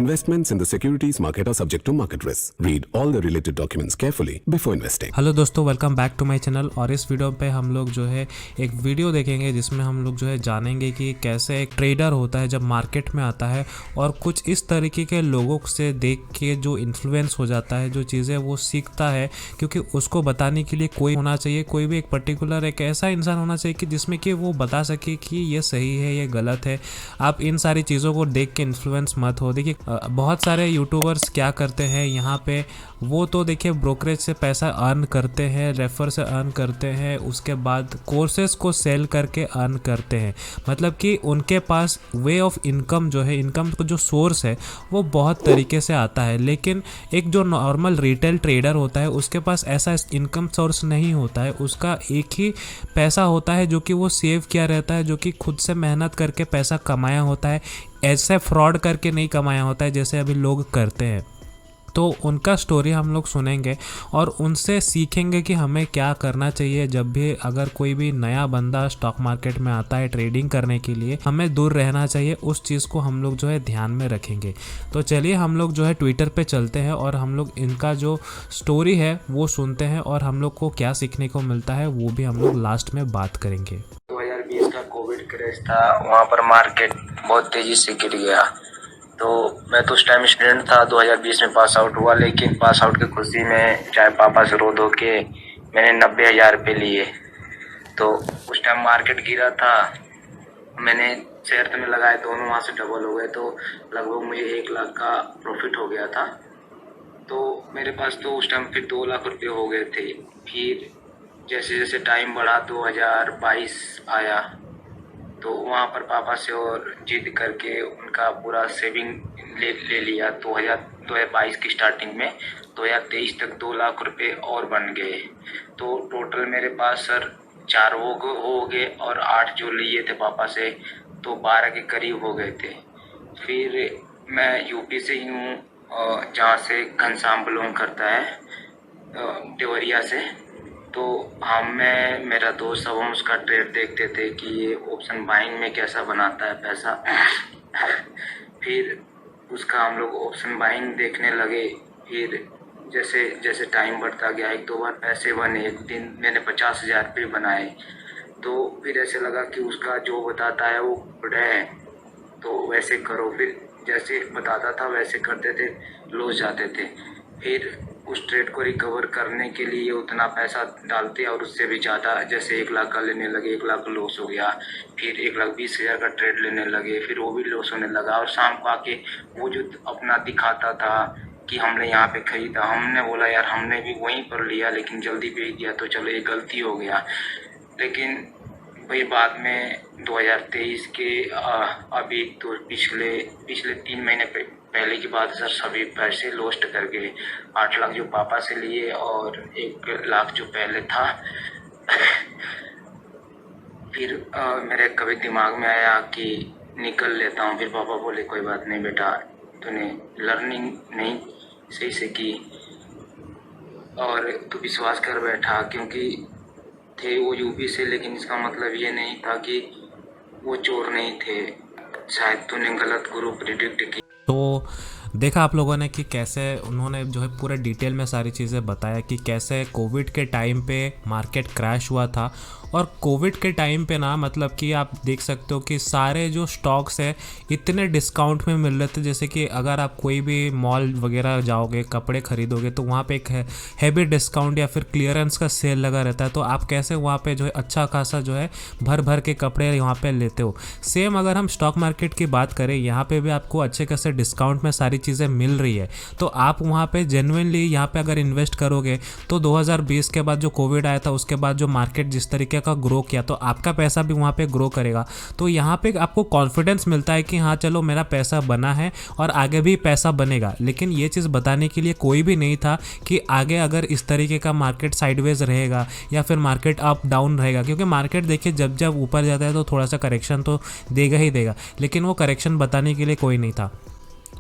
Investments in the securities market are subject to market risks. Read all the related documents carefully before investing. Hello दोस्तों, welcome back to my channel. और इस video पे हम लोग जो है एक वीडियो देखेंगे जिसमें हम लोग जो है जानेंगे कि कैसे एक ट्रेडर होता है जब मार्केट में आता है और कुछ इस तरीके के लोगों से देख के जो इन्फ्लुएंस हो जाता है, जो चीज़ें वो सीखता है, क्योंकि उसको बताने के लिए कोई होना चाहिए, कोई भी एक पर्टिकुलर एक ऐसा इंसान होना चाहिए कि जिसमें कि वो बता सके कि ये सही है, ये गलत है। आप इन सारी चीज़ों को देख के इन्फ्लुएंस मत हो। देखिए बहुत सारे यूट्यूबर्स क्या करते हैं यहाँ पे, वो तो देखिए ब्रोकरेज से पैसा अर्न करते हैं, रेफर से अर्न करते हैं, उसके बाद कोर्सेज को सेल करके अर्न करते हैं। मतलब कि उनके पास वे ऑफ इनकम जो है, इनकम का जो सोर्स है वो बहुत तरीके से आता है। लेकिन एक जो नॉर्मल रिटेल ट्रेडर होता है उसके पास ऐसा इनकम सोर्स नहीं होता है। उसका एक ही पैसा होता है जो कि वो सेव किया रहता है, जो कि खुद से मेहनत करके पैसा कमाया होता है, ऐसे फ्रॉड करके नहीं कमाया होता है जैसे अभी लोग करते हैं। तो उनका स्टोरी हम लोग सुनेंगे और उनसे सीखेंगे कि हमें क्या करना चाहिए जब भी अगर कोई भी नया बंदा स्टॉक मार्केट में आता है ट्रेडिंग करने के लिए, हमें दूर रहना चाहिए। उस चीज़ को हम लोग जो है ध्यान में रखेंगे। तो चलिए हम लोग जो है ट्विटर पे चलते हैं और हम लोग इनका जो स्टोरी है वो सुनते हैं और हम लोग को क्या सीखने को मिलता है वो भी हम लोग लास्ट में बात करेंगे। 2020 का कोविड क्रेज था, वहाँ पर मार्केट बहुत तेजी से गिर गया। तो मैं तो उस टाइम स्टूडेंट था, 2020 में पास आउट हुआ, लेकिन पास आउट की खुशी में चाहे पापा से रो धो के मैंने 90,000 रुपये लिए। तो उस टाइम मार्केट गिरा था, मैंने शेयर में लगाए, दोनों वहाँ से डबल हो गए। तो लगभग मुझे 1 लाख का प्रॉफिट हो गया था। तो मेरे पास तो उस टाइम फिर 2 लाख रुपये हो गए थे। फिर जैसे जैसे टाइम बढ़ा 2022 आया, तो वहाँ पर पापा से और जिद करके उनका पूरा सेविंग ले लिया। 2022 की स्टार्टिंग में 2023 तक 2 लाख रुपए और बन गए। तो टोटल मेरे पास सर 4 हो गए और 8 जो लिए थे पापा से तो 12 के करीब हो गए थे। फिर मैं यूपी से ही हूँ, जहाँ से घनश्याम बिलोंग करता है, देवरिया से। तो मैं मेरा दोस्त सब हम उसका ट्रेड देखते थे कि ये ऑप्शन बाइंग में कैसा बनाता है पैसा। फिर उसका हम लोग ऑप्शन बाइंग देखने लगे। फिर जैसे जैसे टाइम बढ़ता गया, 1-2 बार पैसे बने। एक दिन मैंने 50,000 रुपये बनाए। तो फिर ऐसे लगा कि उसका जो बताता है वो गुड है, तो वैसे करो। फिर जैसे बताता था वैसे करते थे, लॉस जाते थे। फिर उस ट्रेड को रिकवर करने के लिए उतना पैसा डालते और उससे भी ज़्यादा, जैसे 1 लाख का लेने लगे, 1 लाख लॉस हो गया। फिर 1,20,000 का ट्रेड लेने लगे, फिर वो भी लॉस होने लगा। और शाम को आके वो जो अपना दिखाता था कि हमने यहाँ पे खरीदा, हमने बोला यार हमने भी वहीं पर लिया लेकिन जल्दी बेच दिया, तो चलो ये गलती हो गया। लेकिन वही बाद में 2023 के अभी तो पिछले 3 महीने पहले की बात सर, सभी पैसे लॉस्ट कर गए। 8 लाख जो पापा से लिए और 1 लाख जो पहले था। फिर मेरे कभी दिमाग में आया कि निकल लेता हूँ। फिर पापा बोले कोई बात नहीं बेटा, तूने लर्निंग नहीं सही से की और तू विश्वास कर बैठा। क्योंकि थे वो यूपी से, लेकिन इसका मतलब ये नहीं था कि वो चोर नहीं थे। शायद तूने गलत गुरु प्रिडिक्ट की। तो देखा आप लोगों ने कि कैसे उन्होंने जो है पूरे डिटेल में सारी चीज़ें बताया कि कैसे कोविड के टाइम पे मार्केट क्रैश हुआ था। और कोविड के टाइम पे ना, मतलब कि आप देख सकते हो कि सारे जो स्टॉक्स है इतने डिस्काउंट में मिल रहे थे। जैसे कि अगर आप कोई भी मॉल वगैरह जाओगे, कपड़े खरीदोगे, तो वहाँ पे एक हैवी डिस्काउंट या फिर क्लियरेंस का सेल लगा रहता है। तो आप कैसे वहाँ पे जो है अच्छा खासा जो है भर भर के कपड़े यहाँ पे लेते हो। सेम अगर हम स्टॉक मार्केट की बात करें, यहाँ पे भी आपको अच्छे खासे डिस्काउंट में सारी चीज़ें मिल रही है। तो आप वहाँ पे जेन्युइनली यहाँ पे अगर इन्वेस्ट करोगे तो 2020 के बाद जो कोविड आया था उसके बाद जो मार्केट जिस तरीके का ग्रो किया, तो आपका पैसा भी वहाँ पे ग्रो करेगा। तो यहाँ पे आपको कॉन्फिडेंस मिलता है कि हाँ चलो मेरा पैसा बना है और आगे भी पैसा बनेगा। लेकिन ये चीज़ बताने के लिए कोई भी नहीं था कि आगे अगर इस तरीके का मार्केट साइडवेज रहेगा या फिर मार्केट अप डाउन रहेगा। क्योंकि मार्केट देखिए जब जब ऊपर जाता है तो थोड़ा सा करेक्शन तो देगा ही देगा, लेकिन वो करेक्शन बताने के लिए कोई नहीं था।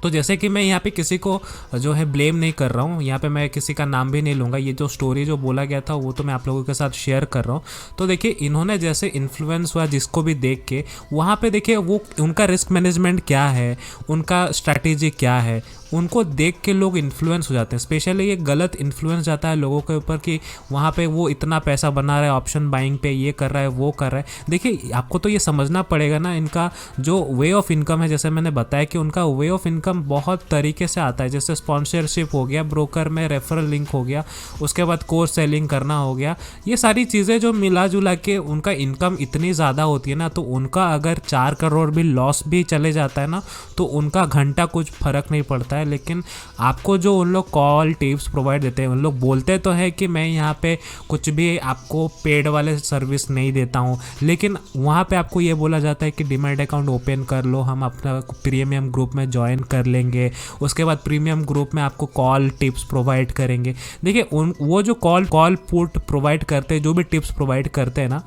तो जैसे कि मैं यहाँ पे किसी को जो है ब्लेम नहीं कर रहा हूँ, यहाँ पे मैं किसी का नाम भी नहीं लूँगा, ये जो स्टोरी जो बोला गया था वो तो मैं आप लोगों के साथ शेयर कर रहा हूँ। तो देखिए इन्होंने जैसे इन्फ्लुएंस हुआ जिसको भी देख के, वहाँ पे देखिए वो उनका रिस्क मैनेजमेंट क्या है, उनका स्ट्रैटेजी क्या है, उनको देख के लोग इन्फ्लुएंस हो जाते हैं। स्पेशली ये गलत इन्फ्लुएंस जाता है लोगों के ऊपर कि वहाँ पे वो इतना पैसा बना रहा है ऑप्शन बाइंग पे, ये कर रहा है वो कर रहा है। देखिए आपको तो ये समझना पड़ेगा ना, इनका जो वे ऑफ इनकम है, जैसे मैंने बताया कि उनका वे ऑफ इनकम बहुत तरीके से आता है। जैसे स्पॉन्सरशिप हो गया, ब्रोकर में रेफरल लिंक हो गया, उसके बाद कोर्स सेलिंग करना हो गया, ये सारी चीज़ें जो मिला जुला के उनका इनकम इतनी ज़्यादा होती है ना, तो उनका अगर 4 करोड़ भी लॉस भी चले जाता है ना, तो उनका घंटा कुछ फ़र्क नहीं पड़ता है। लेकिन आपको जो उन लोग कॉल टिप्स प्रोवाइड देते हैं, उन लोग बोलते तो है कि मैं यहाँ पे कुछ भी आपको पेड वाले सर्विस नहीं देता हूँ, लेकिन वहाँ पे आपको ये बोला जाता है कि डीमैट अकाउंट ओपन कर लो, हम अपना प्रीमियम ग्रुप में ज्वाइन कर लेंगे, उसके बाद प्रीमियम ग्रुप में आपको कॉल टिप्स प्रोवाइड करेंगे। देखिए वो जो कॉल पुट प्रोवाइड करते हैं, जो भी टिप्स प्रोवाइड करते हैं ना,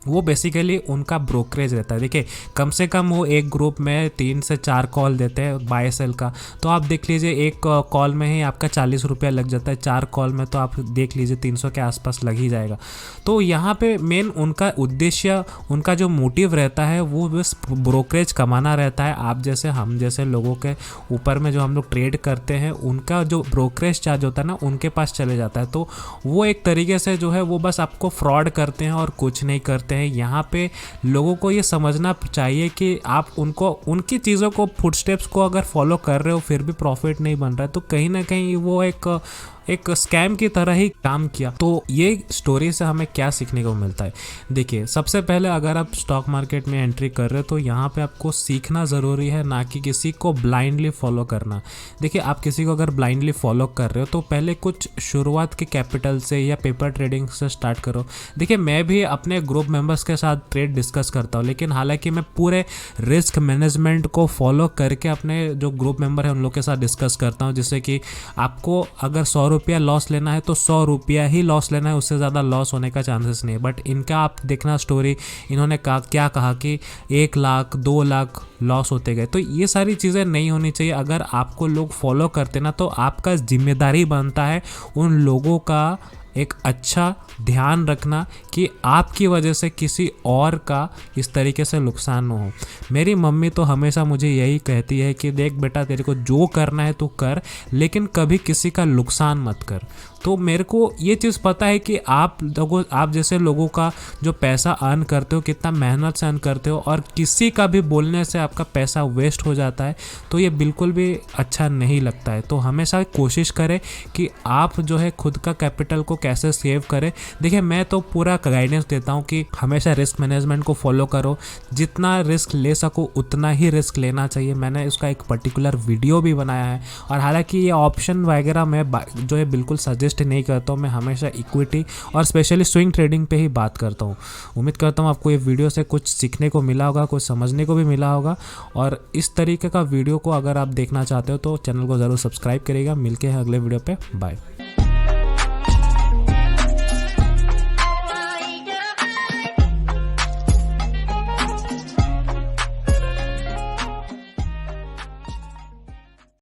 वो बेसिकली उनका ब्रोकरेज रहता है। देखिए कम से कम वो एक ग्रुप में 3 से 4 कॉल देते हैं बाय सेल का, तो आप देख लीजिए एक कॉल में ही आपका 40 रुपया लग जाता है, 4 कॉल में तो आप देख लीजिए 300 के आसपास लग ही जाएगा। तो यहाँ पे मेन उनका उद्देश्य, उनका जो मोटिव रहता है वो बस ब्रोकरेज कमाना रहता है। आप जैसे हम जैसे लोगों के ऊपर में जो हम लोग ट्रेड करते हैं, उनका जो ब्रोकरेज चार्ज होता है ना, उनके पास चले जाता है। तो वो एक तरीके से जो है वो बस आपको फ्रॉड करते हैं और कुछ नहीं करते हैं। यहाँ पे लोगों को ये समझना चाहिए कि आप उनको उनकी चीज़ों को फुटस्टेप्स को अगर फॉलो कर रहे हो फिर भी प्रॉफिट नहीं बन रहा है, तो कहीं ना कहीं वो एक स्कैम की तरह ही काम किया। तो ये स्टोरी से हमें क्या सीखने को मिलता है? देखिए सबसे पहले अगर आप स्टॉक मार्केट में एंट्री कर रहे हो तो यहाँ पे आपको सीखना ज़रूरी है, ना कि किसी को ब्लाइंडली फॉलो करना। देखिए आप किसी को अगर ब्लाइंडली फॉलो कर रहे हो तो पहले कुछ शुरुआत के कैपिटल से या पेपर ट्रेडिंग से स्टार्ट करो। देखिए मैं भी अपने ग्रुप मेंबर्स के साथ ट्रेड डिस्कस करता हूँ, लेकिन हालांकि मैं पूरे रिस्क मैनेजमेंट को फॉलो करके अपने जो ग्रुप मेंबर है उन लोग के साथ डिस्कस करता हूँ, जिससे कि आपको अगर 100 रुपया लॉस लेना है तो 100 रुपया ही लॉस लेना है, उससे ज़्यादा लॉस होने का चांसेस नहीं है। बट इनका आप देखना स्टोरी, इन्होंने क्या कहा कि 1 लाख 2 लाख लॉस होते गए। तो ये सारी चीज़ें नहीं होनी चाहिए। अगर आपको लोग फॉलो करते ना, तो आपका जिम्मेदारी बनता है उन लोगों का एक अच्छा ध्यान रखना कि आपकी वजह से किसी और का इस तरीके से नुकसान न हो। मेरी मम्मी तो हमेशा मुझे यही कहती है कि देख बेटा, तेरे को जो करना है तू कर, लेकिन कभी किसी का नुकसान मत कर। तो मेरे को ये चीज़ पता है कि आप जैसे लोगों का जो पैसा अर्न करते हो, कितना मेहनत से अर्न करते हो, और किसी का भी बोलने से आपका पैसा वेस्ट हो जाता है, तो ये बिल्कुल भी अच्छा नहीं लगता है। तो हमेशा कोशिश करें कि आप जो है खुद का कैपिटल को कैसे सेव करें। देखिए मैं तो पूरा गाइडेंस देता हूँ कि हमेशा रिस्क मैनेजमेंट को फॉलो करो, जितना रिस्क ले सको उतना ही रिस्क लेना चाहिए। मैंने उसका एक पर्टिकुलर वीडियो भी बनाया है, और हालांकि ये ऑप्शन वगैरह मैं जो है बिल्कुल सजेस्ट नहीं करता हूँ। मैं हमेशा इक्विटी और स्पेशली स्विंग ट्रेडिंग पे ही बात करता हूँ। उम्मीद करता हूँ आपको ये वीडियो से कुछ सीखने को मिला होगा, कुछ समझने को भी मिला होगा। और इस तरीके का वीडियो को अगर आप देखना चाहते हो तो चैनल को ज़रूर सब्सक्राइब करिएगा। मिलके हैं अगले वीडियो पे, बाय।